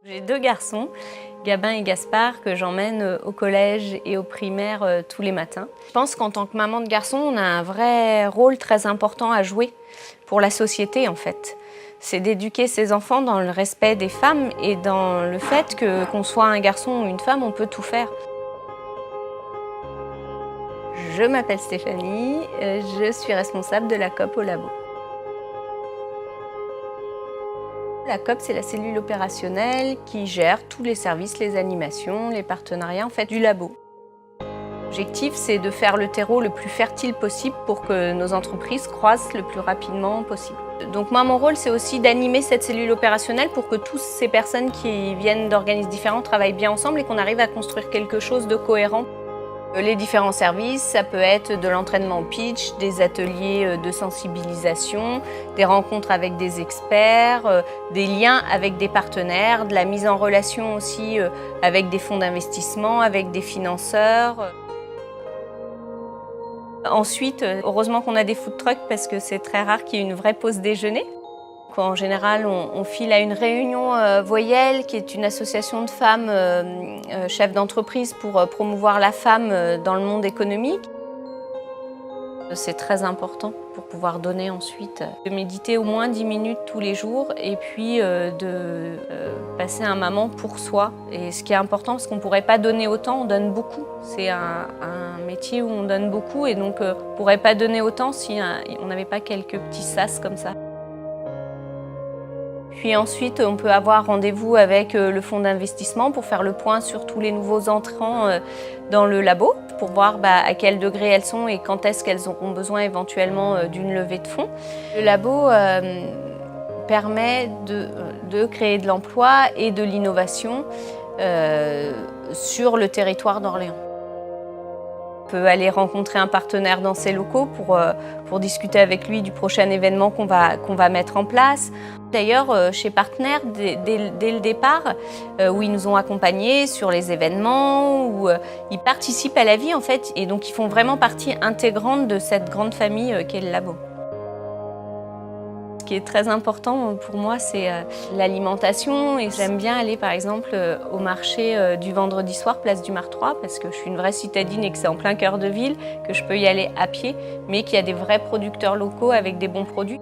J'ai 2 garçons, Gabin et Gaspard, que j'emmène au collège et au primaire tous les matins. Je pense qu'en tant que maman de garçon, on a un vrai rôle très important à jouer pour la société en fait. C'est d'éduquer ses enfants dans le respect des femmes et dans le fait que qu'on soit un garçon ou une femme, on peut tout faire. Je m'appelle Stéphanie, je suis responsable de la COP au labo. La COP, c'est la cellule opérationnelle qui gère tous les services, les animations, les partenariats en fait, du labo. L'objectif, c'est de faire le terreau le plus fertile possible pour que nos entreprises croissent le plus rapidement possible. Donc moi, mon rôle, c'est aussi d'animer cette cellule opérationnelle pour que toutes ces personnes qui viennent d'organismes différents travaillent bien ensemble et qu'on arrive à construire quelque chose de cohérent. Les différents services, ça peut être de l'entraînement au pitch, des ateliers de sensibilisation, des rencontres avec des experts, des liens avec des partenaires, de la mise en relation aussi avec des fonds d'investissement, avec des financeurs. Ensuite, heureusement qu'on a des food trucks parce que c'est très rare qu'il y ait une vraie pause déjeuner. En général, on file à une réunion Voyelle, qui est une association de femmes chefs d'entreprise pour promouvoir la femme dans le monde économique. C'est très important pour pouvoir donner ensuite, de méditer au moins 10 minutes tous les jours et puis de passer un moment pour soi. Et ce qui est important, parce qu'on ne pourrait pas donner autant, on donne beaucoup. C'est un métier où on donne beaucoup et donc on ne pourrait pas donner autant si on n'avait pas quelques petits sas comme ça. Puis ensuite, on peut avoir rendez-vous avec le fonds d'investissement pour faire le point sur tous les nouveaux entrants dans le labo, pour voir à quel degré elles sont et quand est-ce qu'elles auront besoin éventuellement d'une levée de fonds. Le labo permet de créer de l'emploi et de l'innovation sur le territoire d'Orléans. On peut aller rencontrer un partenaire dans ses locaux pour discuter avec lui du prochain événement qu'on va mettre en place. D'ailleurs, chez Partner, dès le départ, où ils nous ont accompagnés sur les événements, où ils participent à la vie en fait, et donc ils font vraiment partie intégrante de cette grande famille qu'est le labo. Ce qui est très important pour moi, c'est l'alimentation. Et j'aime bien aller par exemple au marché du vendredi soir, place du Mar 3, parce que je suis une vraie citadine et que c'est en plein cœur de ville, que je peux y aller à pied, mais qu'il y a des vrais producteurs locaux avec des bons produits.